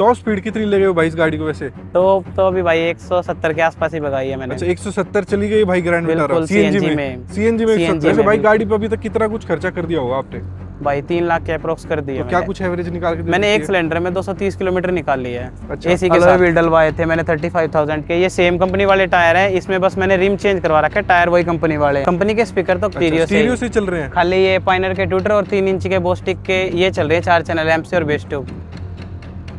Top speed कितनी लगे हो भाई इस गाड़ी को वैसे? तो अभी भाई 170 के आसपास ही भगाई है मैंने। अच्छा 170 चली गई भाई ग्रैंड विटारा बिल्कुल, सीएनजी में 170। वैसे भाई गाड़ी पे अभी तक कितना कुछ खर्चा कर दिया होगा आपने? भाई 3 लाख के अप्रोक्स कर दिए तो क्या कुछ एवरेज निकाल के दे मैंने सकती एक है? सिलेंडर में 230 किलोमीटर निकाल लिया है। अच्छा, एसी के साथ व्हील डलवाए थे मैंने 35,000 के। ये सेम कंपनी वाले टायर हैं, इसमें बस मैंने रिम चेंज करवा रखा है, टायर वही कंपनी वाले। कंपनी के स्पीकर तो स्टीरियो से चल रहे हैं, खाली ये पाइनर के ट्यूटर और 3 इंच के बोस्टिक के ये चल रहे हैं, 4 चैनल एम्प से और बेस ट्यूब।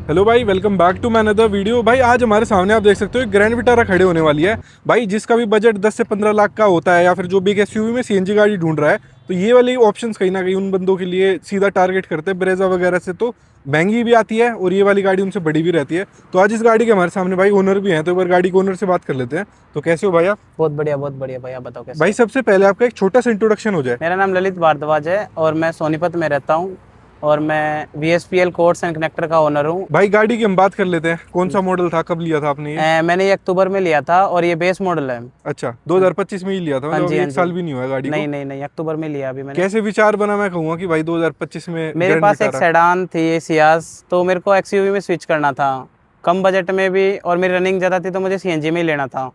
हेलो भाई, welcome back to my another video. भाई आज हमारे सामने आप देख सकते हो ग्रैंड विटारा खड़े होने वाली है। भाई जिसका भी बजट 10 से 15 लाख का होता है या फिर जो बिग एसयूवी में सीएनजी गाड़ी ढूंढ रहा है, तो ये वाली ऑप्शंस कहीं ना कहीं उन बंदों के लिए सीधा टारगेट करते हैं। ब्रेजा वगैरह से तो महंगी भी आती है और ये वाली गाड़ी उनसे बड़ी भी रहती है। तो आज इस गाड़ी के हमारे सामने भाई ओनर भी हैं, तो एक बार गाड़ी के ओनर से बात कर लेते हैं। तो कैसे हो भाई आप? बहुत बढ़िया भाई, आप बताओ कैसे? भाई सबसे पहले आपका एक छोटा सा इंट्रोडक्शन हो जाए। मेरा नाम ललित भारद्वाज है और मैं सोनीपत में रहता हूँ और मैं VSPL कोर्स एंड कनेक्टर का ओनर हूँ। भाई गाड़ी की हम बात कर लेते हैं, कौन सा मॉडल था, कब लिया था आपने ये? मैंने ये अक्टूबर में लिया था और ये बेस मॉडल है। अच्छा 2025 में ही लिया था, मतलब एक साल भी नहीं हुआ गाड़ी को? नहीं, अक्टूबर में लिया अभी मैंने। कैसे विचार बना, मैं कहूँगा कि भाई 2025 में मेरे पास एक सेडान थी सियाज, तो मेरे को XUV में स्विच करना था कम बजट में भी, और मेरी रनिंग ज़्यादा थी तो मुझे CNG में ही लेना था।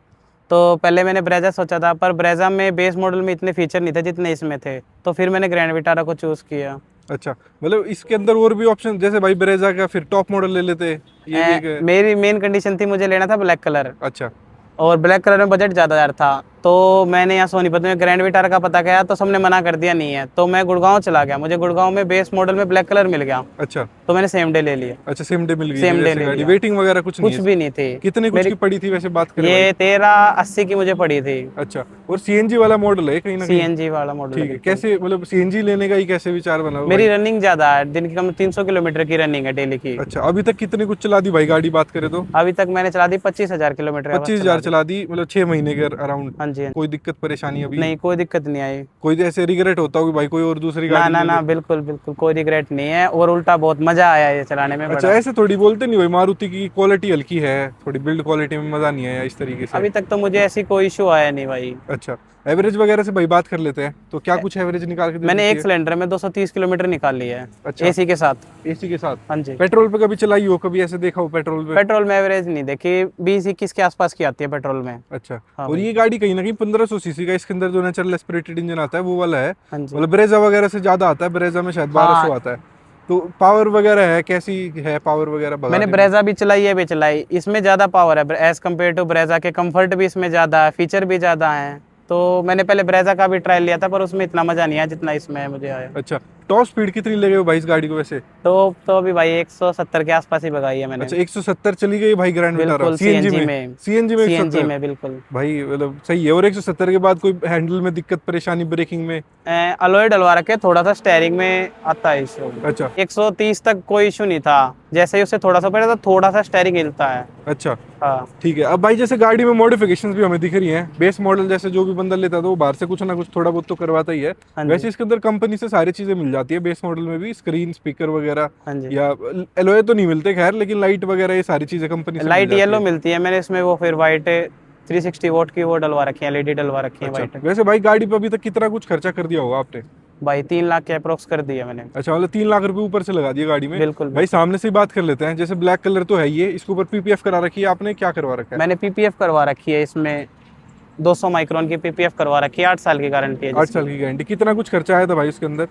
तो पहले मैंने ब्रेजा सोचा था, पर ब्रेजा में बेस मॉडल में इतने फीचर नहीं थे जितने इसमें थे, तो फिर मैंने ग्रैंड विटारा को चूज़ किया। अच्छा, मतलब इसके अंदर और भी ऑप्शन, जैसे भाई ब्रेजा का फिर टॉप मॉडल ले लेते ये मेरी मेन कंडीशन थी, मुझे लेना था ब्लैक कलर। अच्छा, और ब्लैक कलर में बजट ज़्यादा था, तो मैंने यहाँ सोनीपत में ग्रैंड विटारा का पता किया तो सबने मना कर दिया नहीं है, तो मैं गुड़गांव चला गया। मुझे गुड़गांव में बेस मॉडल में ब्लैक कलर मिल गया। अच्छा, तो मैंने सेम डे ले लिया। अच्छा सेम डे मिल गई? सेम डे ले गाड़ी लिया। वेटिंग वगैरह कुछ भी नहीं थी। कितने कुछ की पड़ी थी वैसे बात करें? ये 1380 की मुझे पड़ी थी। अच्छा, और सीएनजी वाला मॉडल है कहीं ना कहीं? CNG वाला मॉडल। ठीक है, कैसे मतलब सीएनजी लेने का ही कैसे विचार बना? मेरी रनिंग ज्यादा है, दिन की कम 300 किलोमीटर की रनिंग है डेली की। अच्छा, अभी तक कितने कुछ चला दी भाई गाड़ी बात करें तो? अभी तक मैंने चला दी 25,000 किलोमीटर। 25,000 चला दी, मतलब 6 महीने के अराउंड? हाँ जी। कोई दिक्कत परेशानी अभी नहीं, कोई दिक्कत नहीं आई। कोई ऐसे रिग्रेट होता हो भाई कोई और दूसरी गाड़ी? ना, बिल्कुल कोई रिग्रेट नहीं है, और उल्टा बहुत मजा आया ये चलाने में। अच्छा, ऐसे थोड़ी बोलते नहीं भाई मारुति की क्वालिटी हल्की है, थोड़ी बिल्ड क्वालिटी में मजा नहीं आया इस तरीके से? अभी तक तो मुझे ऐसी कोई इशू आया नहीं भाई। अच्छा, एवरेज वगैरह से भाई बात कर लेते हैं, तो क्या कुछ एवरेज निकाल के मैंने एक सिलेंडर में 230 किलोमीटर निकाल लिया है। अच्छा, एसी के साथ? एसी के साथ। हाँ जी। पेट्रोल पे कभी चलाई हो, कभी ऐसे देखा हो पेट्रोल पे? पेट्रोल में एवरेज नहीं देखी, 20-21 के आसपास की आती है पेट्रोल में। अच्छा, हाँ और ये गाड़ी कहीं ना कहीं 1500 सीसी का, इसके अंदर जो नेचुरल एस्पिरेटेड इंजन आता है वो वाला है, हाँ जी। मतलब ब्रेजा वगैरह से ज्यादा आता है। ब्रेजा में शायद 1200 आता है। तो पावर वगैरह है, कैसी है पावर वगैरह? मैंने ब्रेजा भी चलाई है, भी चलाई, इसमें ज़्यादा पावर है एज कम्पेयर टू ब्रेजा के। कंफर्ट भी इसमें ज़्यादा है, फीचर भी ज़्यादा है। तो मैंने पहले ब्रेजा का भी ट्रायल लिया था, पर उसमें इतना मज़ा नहीं आया जितना इसमें मुझे आया। अच्छा, टॉप स्पीड कितनी लगे हो भाई इस गाड़ी को वैसे? तो अभी भाई 170 के आसपास ही भगाई है मैंने। अच्छा, 170 चली गई भाई ग्रैंड विटारा सीएनजी में? सीएनजी में बिल्कुल भाई, मतलब सही है। और 170 के बाद कोई हैंडल में दिक्कत परेशानी, ब्रेकिंग में? अलॉय डलवा रखे, थोड़ा सा स्टेयरिंग में आता है इशू। अच्छा, 130 तक कोई इशू नहीं था, जैसे ही उससे थोड़ा सा पड़े तो थोड़ा सा स्टेयरिंग हिलता है। अच्छा, हाँ ठीक है। अब भाई जैसे गाड़ी में मॉडिफिकेशंस भी हमें दिख रही हैं, बेस मॉडल जैसे जो भी बंदा लेता था वो बाहर से कुछ ना कुछ थोड़ा बहुत तो करवाता ही है। वैसे इसके अंदर कंपनी से सारी चीजें मिल जाती है बेस मॉडल में भी, स्क्रीन, स्पीकर वगैरह, या एलॉय तो नहीं मिलते खैर, लेकिन लाइट वगैरह ये सारी चीजें कंपनी से लाइट येलो मिलती है। मैंने इसमें वो फिर वाइट 360 वोट की वो डलवा रखी है, LED डलवा रखी है वाइट। वैसे भाई गाड़ी पे अभी तक कितना कुछ खर्चा कर दिया होगा आपने? भाई 3 लाख के अप्रोक्स कर दिया मैंने। अच्छा, मतलब 3 लाख रुपए ऊपर से लगा दिया गाड़ी में? बिल्कुल। भाई सामने से ही बात कर लेते हैं, जैसे ब्लैक कलर तो है ये, इसके ऊपर PPF करा रखी है आपने, क्या करवा रखा है? मैंने PPF करवा रखी है, इसमें 200 माइक्रोन की PPF करवा रखी है, 8 साल की गारंटी है। 8 साल की गारंटी। कितना कुछ खर्चा आया था भाई इसके अंदर?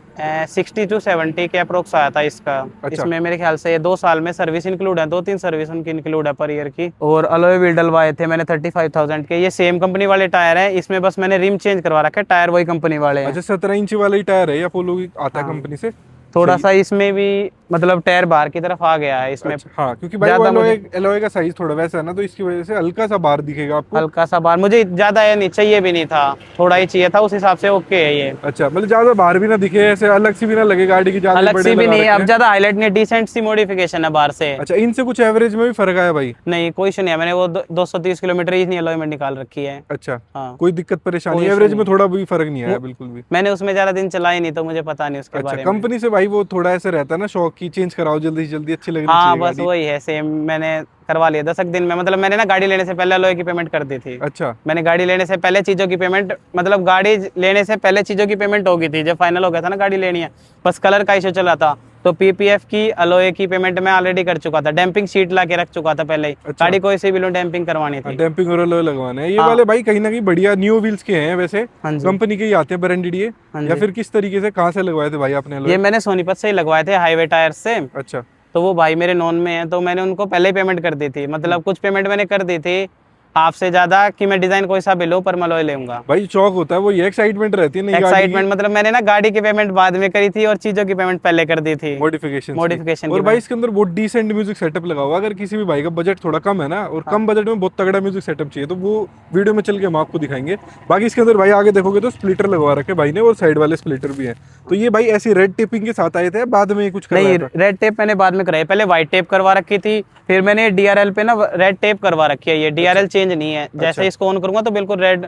60 to 70 के अप्रोक्स आया था इसका। अच्छा। इसमें मेरे ख्याल से 2 साल में सर्विस इंक्लूड है, 2-3 सर्विस उनकी इंक्लूड है पर ईयर की। और अलॉय व्हील डलवाए थे मैंने 35,000 के। ये सेम कंपनी वाले टायर है, इसमें बस मैंने रिम चेंज करवा रखा है, टायर वही कंपनी वाले हैं। अच्छा, 17 इंच वाला ही टायर है या अपोलो आता है कंपनी से? थोड़ा सा इसमें भी मतलब टायर बाहर की तरफ आ गया है इसमें। अच्छा, हाँ, क्योंकि भाई वो एलॉय का साइज थोड़ा वैसा है ना, तो इसकी वजह से हल्का सा बाहर दिखेगा आपको। हल्का सा बाहर, मुझे ज्यादा ये नहीं चाहिए भी नहीं था, थोड़ा ही चाहिए था, उस हिसाब से ओके है ये। अच्छा, मतलब ज्यादा बाहर भी ना दिखे, ऐसे अलग सी भी ना लगे गाड़ी की, ज्यादा अलग सी भी नहीं, अब ज्यादा हाईलाइट नहीं, डिसेंट सी मॉडिफिकेशन है बाहर से। अच्छा, इनसे कुछ एवरेज में भी फर्क आया भाई? नहीं, कोई इशू नहीं है, मैंने वो 230 किलोमीटर ही अलॉय में निकाल रखी है। अच्छा, हाँ, कोई दिक्कत परेशानी? एवरेज में थोड़ा भी फर्क नहीं आया बिल्कुल भी? मैंने उसमें ज्यादा दिन चलाई नहीं तो मुझे पता नहीं उसके बारे में। कंपनी से भाई वो थोड़ा ऐसा रहता है ना, शौक की चेंज कराओ जल्दी से जल्दी, अच्छी लगनी चाहिए। हाँ बस वही है, सेम मैंने करवा लिया 10 दिन में। मतलब मैंने ना गाड़ी लेने से पहले अलॉय की पेमेंट कर दी थी। अच्छा, मैंने गाड़ी लेने से पहले चीजों की पेमेंट, मतलब गाड़ी लेने से पहले चीजों की पेमेंट हो गई थी, जब फाइनल हो गया था ना गाड़ी लेनी है, बस कलर का इशू चला था, तो पीपीएफ की अलॉय की पेमेंट मैं ऑलरेडी कर चुका था, डैम्पिंग शीट ला के रख चुका था पहले ही। अच्छा। गाड़ी कोई से भी लो डैम्पिंग करवानी थी। डैम्पिंग और alloy लगवाना है। ये हाँ। वाले भाई कहीं ना कहीं बढ़िया न्यू व्हील्स के हैं वैसे, हाँ जी। कंपनी के ही आते हैं ब्रांडेड ये, हाँ या जी। फिर किस तरीके से कहाँ से लगवाए थे भाई आपने alloy? ये मैंने सोनीपत से ही लगवाए थे, हाईवे टायर से। अच्छा। तो वो भाई मेरे नॉन में है, तो मैंने उनको पहले ही पेमेंट कर दी थी, मतलब कुछ पेमेंट मैंने कर दी थी हाफ से ज्यादा, कि मैं डिजाइन कोई सा भी लूं पर मैं अलॉय लूंगा। भाई शौक होता है वो, ये एक्साइटमेंट रहती है नई गाड़ी की, एक्साइटमेंट मतलब मैंने ना गाड़ी की पेमेंट बाद में करी थी और चीजों की पेमेंट पहले कर दी थी, मॉडिफिकेशन की और भाई इसके अंदर बहुत डिसेंट म्यूजिक सेटअप लगा हुआ है। अगर किसी भी भाई का बजट थोड़ा कम है ना, और कम बजट में बहुत तगड़ा म्यूजिक सेटअप चाहिए, तो वो वीडियो में चल के हम आपको दिखाएंगे। बाकी इसके अंदर भाई आगे देखोगे तो स्प्लिटर लगवा रखे भाई ने, और साइड वाले स्प्लिटर भी हैं। तो ये भाई ऐसी रेड टेपिंग के साथ आए थे, बाद में कुछ नहीं, करवाया था? रेड टेप मैंने बाद में कराई, पहले व्हाइट टेप करवा रखी थी, फिर मैंने डीआरएल पे ना रेड टेप करवा रखी है। ये डीआरएल चेंज नहीं है, जैसे इसको ऑन करूंगा तो बिल्कुल रेड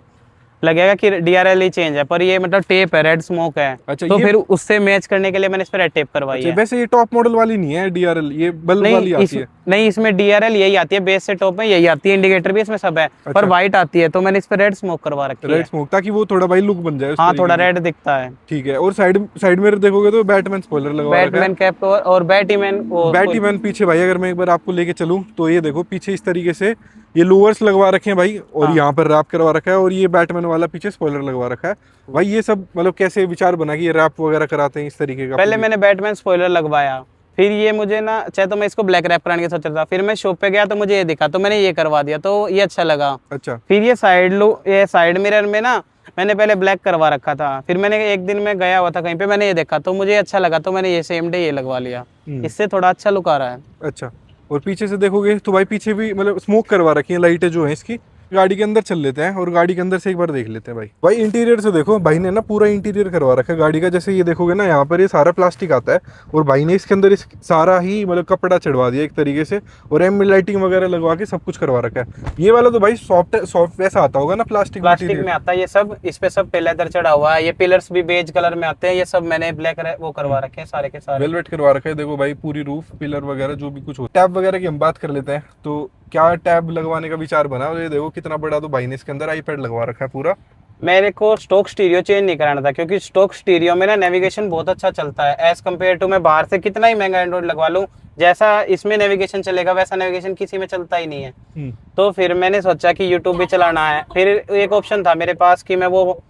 लगेगा कि डीआरएल ही चेंज है, पर ये मतलब टेप है, रेड स्मोक है। अच्छा, तो ये फिर उससे मैच करने के लिए मैंने इस पर रेड टेप करवाई है। वैसे ये टॉप मॉडल वाली नहीं है डीआरएल, ये बल्ब नहीं वाली आती है। नहीं, इसमें डीआरएल यही आती है, बेस से टॉप में यही आती है, इंडिकेटर भी इसमें सब है, पर व्हाइट आती है, तो मैंने इस पर रेड स्मोक करवा रखी है। रेड स्मोक, ताकि वो थोड़ा भाई लुक बन जाए उस हाँ, तरीके थोड़ा की। रेड दिखता है। ठीक है। और साइड साइड मिरर देखोगे तो बैटमैन स्पॉइलर लगवा रखा है। बैटमैन कैप और बैटीमैन बैटीमैन पीछे भाई, अगर मैं एक बार आपको लेके चलूं तो ये देखो पीछे इस तरीके से ये लोअर्स लगवा रखे हैं भाई, और यहाँ पर रैप करवा रखा है, और ये बैटमैन वाला पीछे स्पॉइलर लगवा रखा है भाई। ये सब मतलब कैसे विचार बना कि ये रैप वगैरह कराते हैं इस तरीके का? पहले मैंने बैटमैन स्पॉइलर लगवाया, फिर ये मुझे ना चाहे तो मैं इसको ब्लैक रैप कराने की सोच रहा था, फिर मैं शॉप पे गया तो मुझे ये दिखा, तो मैंने ये करवा दिया, तो ये अच्छा लगा। अच्छा। फिर ये साइड मिरर में ना मैंने पहले ब्लैक करवा रखा था, फिर मैंने एक दिन में गया हुआ था कहीं पे, मैंने ये देखा तो मुझे अच्छा लगा, तो मैंने ये सेम डे ये लगवा लिया। इससे थोड़ा अच्छा लुक आ रहा है। अच्छा। और पीछे से देखोगे तो भाई पीछे भी मतलब स्मोक करवा रखी है लाइटें जो है इसकी। गाड़ी के अंदर चल लेते हैं और गाड़ी के अंदर से एक बार देख लेते हैं भाई इंटीरियर से देखो, भाई ने ना पूरा इंटीरियर करवा रखा है गाड़ी का। जैसे ये देखोगे ना, यहाँ पर ये सारा प्लास्टिक आता है, और भाई ने इसके अंदर सारा ही मतलब कपड़ा चढ़वा दिया एक तरीके से, और एम लाइटिंग वगैरह लगवा के सब कुछ करवा रखा है। ये वाला तो भाई सॉफ्ट वैसा आता होगा ना, प्लास्टिक में आता है ये सब। इस पे सब पे लेदर चढ़ा हुआ है, ये पिलर्स भी बेज कलर में आते हैं, ये सब मैंने ब्लैक वो करवा रखे हैं सारे के सारे, वेलवेट करवा रखा है। देखो भाई पूरी रूफ पिलर वगैरह जो भी कुछ हो। टैब वगैरह की हम बात कर लेते हैं, तो क्या टैब लगवाने का विचार बना? और ये देखो कितना बड़ा, तो भाई ने इसके अंदर आईपैड लगवा रखा है पूरा। मेरे को स्टॉक स्टीरियो चेंज नहीं कराना था, क्योंकि स्टॉक स्टीरियो में ना नेविगेशन बहुत अच्छा चलता है एज कम्पेयर टू मैं बाहर से कितना ही महंगा एंड्रॉइड लगवा लूं, जैसा इसमें नेविगेशन चलेगा वैसा नेविगेशन किसी में चलता ही नहीं है। तो फिर मैंने सोचा कि यूट्यूब भी चलाना है, फिर एक ऑप्शन था मेरे पास कि मैं वो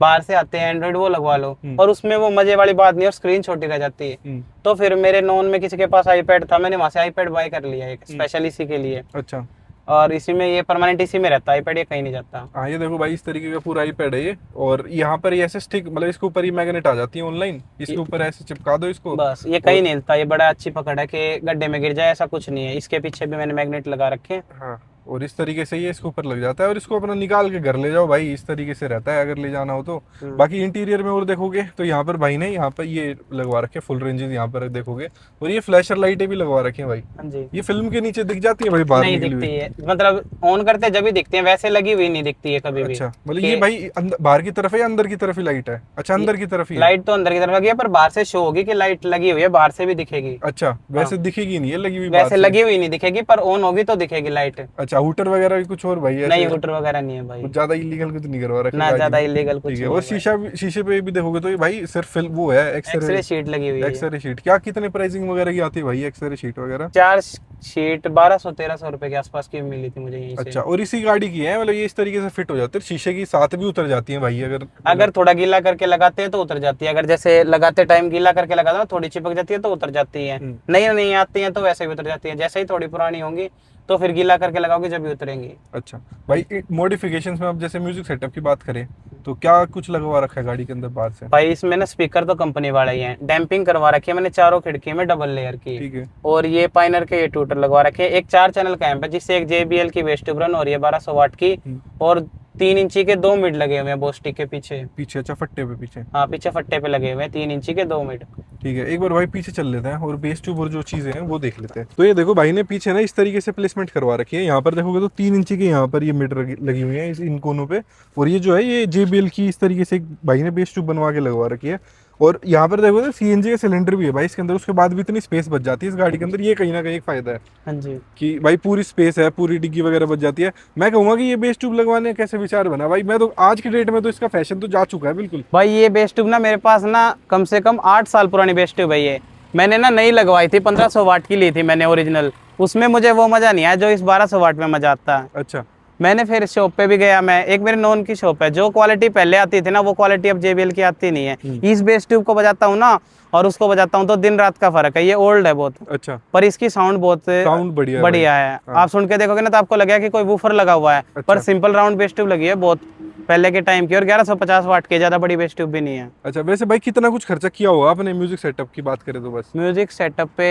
बाहर से आते हैं एंड्रॉइड वो लगवा लो, और उसमें वो मजे वाली बात नहीं, और स्क्रीन छोटी रह जाती है। तो फिर मेरे नॉन में किसी के पास आईपैड था, मैंने वहां से आईपैड बाय कर लिया एक स्पेशल इसी के लिए। अच्छा। और इसी में ये परमानेंट इसी में रहता है आईपैड, ये कहीं नहीं जाता। हाँ, ये देखो भाई इस तरीके का पूरा आईपैड है ये, और यहाँ पर ये ऐसे स्टिक मतलब इसके ऊपर ही मैग्नेट आ जाती है ऑनलाइन, इसके ऊपर ऐसे चिपका दो इसको, बस। ये कहीं नहीं हिलता, ये बड़ा अच्छी पकड़ है कि गड्ढे में गिर जाए ऐसा कुछ नहीं है। इसके पीछे भी मैंने मैग्नेट लगा रखे हैं। हाँ, और इस तरीके से ये इसके ऊपर लग जाता है, और इसको अपना निकाल के घर ले जाओ भाई, इस तरीके से रहता है अगर ले जाना हो तो। बाकी इंटीरियर में और देखोगे तो यहाँ पर भाई ने यहाँ पर ये लगवा रखे फुल रेंजेस, यहाँ पर देखोगे, और ये फ्लैशर लाइटें भी लगवा रखी है भाई। हाँ जी। ये फिल्म के नीचे दिख जाती है भाई, बाहर नहीं दिखती है, मतलब ऑन करते जब भी दिखती है, वैसे लगी हुई नहीं दिखती है कभी भी। अच्छा, मतलब ये भाई बाहर की तरफ है या अंदर की तरफ ही लाइट है? अच्छा, अंदर की तरफ ही लाइट तो अंदर की तरफ लगी है, पर बाहर से शो होगी कि लाइट लगी हुई है, बाहर से भी दिखेगी। अच्छा, वैसे दिखेगी नहीं है लगी हुई, वैसे लगी हुई नहीं दिखेगी, पर ऑन होगी तो दिखेगी लाइट। अच्छा, हुटर वगैरह भी कुछ और भाई? नहीं, हुटर वगैरह नहीं है भाई, कुछ ज्यादा इलीगल कुछ नहीं करवा रखा ना ज्यादा इलीगल कुछ। ठीक है। और शीशे पे भी देखोगे तो भाई सिर्फ वो है एक्सरे शीट लगी हुई है। एक्सरे शीट क्या कितने प्राइसिंग वगैरह की आती है भाई एक्सरे शीट वगैरह? 4 शीट 1200-1300 रुपए के आसपास की मिली थी मुझे यहीं से। अच्छा, और इसी गाड़ी की है मतलब ये इस तरीके से फिट हो जाती है, शीशे की साथ भी उतर जाती है भाई अगर थोड़ा गीला करके लगाते हैं तो उतर जाती है, अगर जैसे लगाते टाइम गीला करके लगाते हैं थोड़ी चिपक जाती है तो उतर जाती है, नहीं आती है तो वैसे भी उतर जाती है। जैसे ही थोड़ी पुरानी होंगी तो फिर गीला करके लगाओगे जब भी उतरेंगी। अच्छा भाई, मॉडिफिकेशंस में अब जैसे म्यूजिक सेटअप की बात करें तो क्या कुछ लगवा रखा है गाड़ी के अंदर बाहर से? भाई इसमें ना स्पीकर तो कंपनी वाले ही हैं, डैम्पिंग करवा रखी है मैंने चारों खिड़की में डबल लेयर की। ठीक है। और ये पाइनर के ये ट्यूटर लगवा रखे हैं, एक 4 चैनल कैम्प है जिससे एक JBL की वेस्ट ट्यूब रन और ये 1200 वाट की, और 3 इंची के 2 मिड लगे हुए हैं बोस्टिक के पीछे। अच्छा, फट्टे पे पीछे? हाँ, पीछे फट्टे पे लगे हुए हैं 3 इंची के 2 मिड। ठीक है, एक बार भाई पीछे चल लेते हैं और बेस ट्यूब और जो चीजें हैं वो देख लेते हैं। तो ये देखो भाई ने पीछे ना इस तरीके से प्लेसमेंट करवा रखी है, यहाँ पर देखोगे तो 3 इंची के यहाँ पर ये मिड लगी हुई है इन कोनों पे, और ये जो है ये JBL की इस तरीके से भाई ने बेस ट्यूब बनवा के लगवा रखी है। और यहाँ पर देखो तो CNG का सिलेंडर भी है भाई इसके अंदर, उसके बाद भी इतनी स्पेस बच जाती है इस गाड़ी के अंदर, ये कहीं ना कहीं एक फायदा है। हाँ जी, कि भाई पूरी स्पेस है, पूरी डिग्गी वगैरह बच जाती है। मैं कहूँगा कि ये बेस ट्यूब लगवाने का कैसे विचार बना भाई? मैं तो आज की डेट में तो इसका फैशन तो जा चुका है बिल्कुल भाई ये बेस ट्यूब ना मेरे पास ना कम से कम 8 साल पुरानी बेस ट्यूब है ये, मैंने ना नई लगवाई थी, 1500 वाट की ली थी मैंने ओरिजिनल। उसमें मुझे वो मज़ा नहीं आया जो इस 1200 वाट में मज़ा आता है। अच्छा। मैंने फिर शॉप पे भी गया, मैं एक मेरे नॉन की शॉप है, जो क्वालिटी पहले आती थी ना वो क्वालिटी अब JBL की आती नहीं है। इस बेस ट्यूब को बजाता हूँ ना और उसको बजाता हूँ तो दिन रात का फर्क है। ये ओल्ड है बहुत, अच्छा। पर इसकी साउंड बहुत साउंड बढ़िया है बढ़िया है। आप सुन के देखोगे ना तो आपको लगेगा कि कोई वूफर लगा हुआ है, पर सिंपल राउंड बेस ट्यूब लगी है बहुत पहले के टाइम की, और 1150 वाट की, ज़्यादा बड़ी बेस ट्यूब भी नहीं है। अच्छा, वैसे भाई कितना कुछ खर्चा किया होगा आपने म्यूजिक सेटअप की बात करें तो? बस म्यूजिक सेटअप पे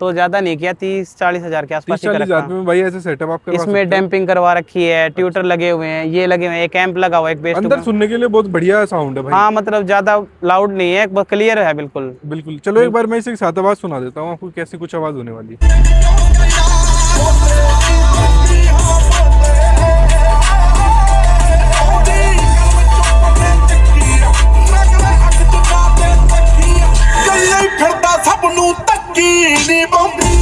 तो ज़्यादा नहीं किया, 30-40 हज़ार के आसपास ही 30-40 रखा। हज़ार में भाई ऐसे सेटअप आप करवा सकते इसमें हो? डैम्पिंग करवा रखी है, ट्यूटर लगे हुए हैं, ये लगे हुए हैं, एक एम्प लगा हुआ है, एक बेस अंदर सुनने के लिए बहुत बढ़िया साउंड है भाई। हाँ मतलब ज़्यादा लाउड नहीं है, बहुत क्लियर है बिल्कुल। बिल्कुल। चलो एक बार मैं इसे साथ आवाज सुना देता हूँ आपको, कैसी कुछ आवाज होने वाली है। ਫਿਰਦਾ ਸਭ ਨੂੰ ਤੱਕੀ ਨੀ ਬੰਦੀ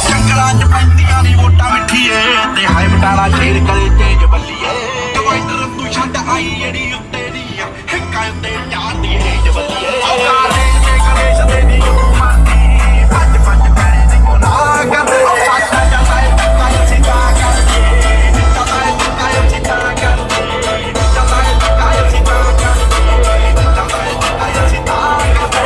ਜੰਗਲਾਂ ਚ ਪੈਂਦੀਆਂ ਨੀ ਵੋਟਾਂ ਮਿੱਠੀਏ ਤੇ ਹਾਏ ਬਟਾਲਾ ਸ਼ੇਰ ਕਰੇ ਤੇਜ ਬੱਲੀਏ ਡਿਵਾਈਡਰ ਤੂੰ ਛੱਡ ਆਈ ਜਿਹੜੀ ਉੱਤੇ ਦੀ ਹਿੱਕਾਂ ਉੱਤੇ ਚਾਰ ਦੀ ਹੇਜ ਬੱਲੀਏ ਕਾਰੇ ਤੇ ਗਣੇਸ਼ ਦੇ ਦੀ ਮਾਰਦੀ ਭੱਜ ਭੱਜ ਪੈਰੇ ਨਹੀਂ ਕੋਨਾ ਕਰਦੇ ਸਾਡਾ ਜਲਾਏ ਕਾਇ ਸਿੱਧਾ ਕਰਦੇ ਜਲਾਏ ਕਾਇ ਸਿੱਧਾ ਕਰਦੇ ਜਲਾਏ ਕਾਇ ਸਿੱਧਾ ਕਰਦੇ ਜਲਾਏ ਕਾਇ ਸਿੱਧਾ ਕਰਦੇ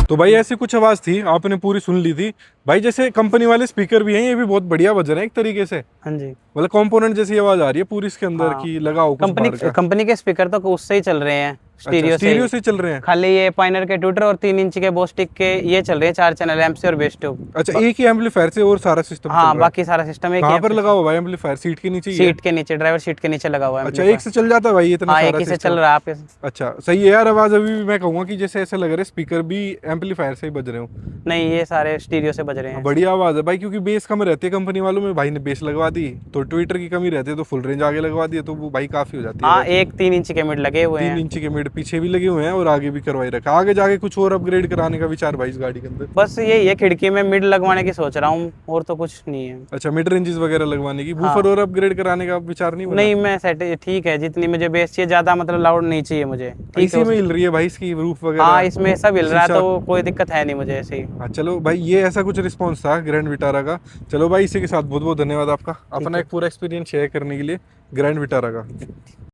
तो भाई ऐसी कुछ आवाज थी, आपने पूरी सुन ली थी भाई। जैसे कंपनी वाले स्पीकर भी हैं, ये भी बहुत बढ़िया बज रहे हैं एक तरीके से, हाँ जी। मतलब कंपोनेंट जैसी आवाज आ रही है पूरी इसके अंदर की, लगाओ कुछ बाहर का। कंपनी के स्पीकर तो उससे ही चल रहे हैं, अच्छा, स्टीरियो से चल रहे हैं। खाली ये पाइनर के ट्यूटर और 3 इंच के बोस्टिक के ये चल रहे हैं, 4 चैनल एम्प से और बेस ट्यूब। अच्छा, एक ही एम्पलीफायर से और सारा सिस्टम चल हाँ, रहा है। बाकी सारा सिस्टम एक कहाँ ही पर लगा हुआ है एम्पलीफायर? सीट के नीचे ही है? सीट के नीचे, ड्राइवर सीट के नीचे लगा हुआ है। अच्छा, एक से चल जाता है भाई इतना हाँ, सारा एक ही से system? चल रहा है आपके। अच्छा, सही है यार। आवाज अभी भी मैं कहूंगा कि जैसे ऐसा लग रहा है स्पीकर भी एम्पलीफायर से ही बज रहे हो। नहीं, ये सारे स्टीरियो से बज रहे हैं। बढ़िया आवाज है भाई, क्योंकि बेस कम रहती है कंपनी वालों में, भाई ने बेस लगवा दी तो ट्विटर की कमी रहती है तो फुल रेंज आगे लगवा दिया तो वो भाई काफी हो जाती है। हाँ, एक 3 इंच के मिड लगे हुए 3 हैं। इंच के मिड पीछे भी लगे हुए हैं और आगे भी करवाई रखा। आगे जाके कुछ और अपग्रेड कराने का विचार भाई इस गाड़ी के अंदर? बस यही है, खिड़की में मिड लगवाने की सोच रहा हूँ, और तो कुछ नहीं है। अच्छा, मिड रेंजेस वगैरह लगवाने की, वूफर और अपग्रेड कराने का विचार नहीं बना? नहीं, मैं सेट ठीक है, जितनी मुझे बेस चाहिए, ज्यादा मतलब लाउड नहीं चाहिए मुझे। ठीक इसी है, में हिल रही है भाई इसकी रूफ वगैरह? हाँ, इसमें सब हिल रहा है शीशा? तो कोई दिक्कत है नहीं मुझे ऐसे ही। हाँ, चलो भाई, ये ऐसा कुछ रिस्पांस था ग्रैंड विटारा का। चलो भाई, इसी के साथ बहुत बहुत धन्यवाद आपका, अपना एक पूरा एक्सपीरियंस शेयर करने के लिए ग्रैंड विटारा का।